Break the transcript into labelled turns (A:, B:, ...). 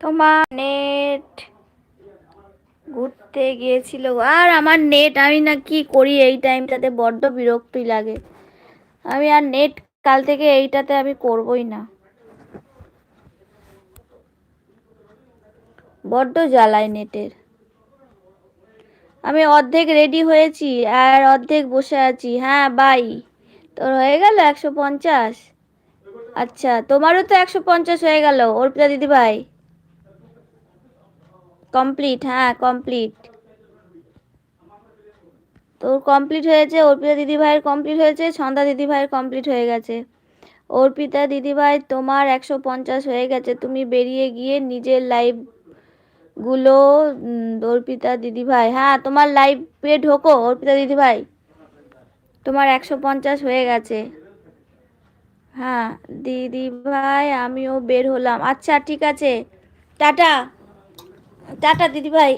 A: তোমার নেট ঘুরতে গিয়েছিল আর আমার নেট, আমি না কি করি এই টাইমটাতে, বড্ড বিরক্তই লাগে। আমি আর নেট কাল থেকে এইটাতে আমি করবই না, বড্ড জ্বালায় নেটের। আমি অর্ধেক রেডি হয়েছি আর অর্ধেক বসে আছি। হ্যাঁ বাই, তোর হয়ে গেল 150? আচ্ছা, তোমারও তো 150 হয়ে গেল অর্পিতা দিদি ভাই। কমপ্লিট, হ্যাঁ কমপ্লিট। তোর কমপ্লিট হয়েছে, অর্পিতা দিদি ভাইয়ের কমপ্লিট হয়েছে, ছন্দা দিদি ভাইয়ের কমপ্লিট হয়ে গেছে। অর্পিতা দিদি ভাই তোমার 150 হয়ে গেছে, তুমি বেরিয়ে গিয়ে নিজের লাইভ গুলো অর্পিতা দিদি ভাই, হ্যাঁ তোমার লাইভে ঢোকো অর্পিতা দিদি ভাই, তোমার 150 হয়ে গেছে। হ্যাঁ দিদি ভাই আমিও বের হলাম, আচ্ছা ঠিক আছে, টাটা। টাটা দিদি ভাই।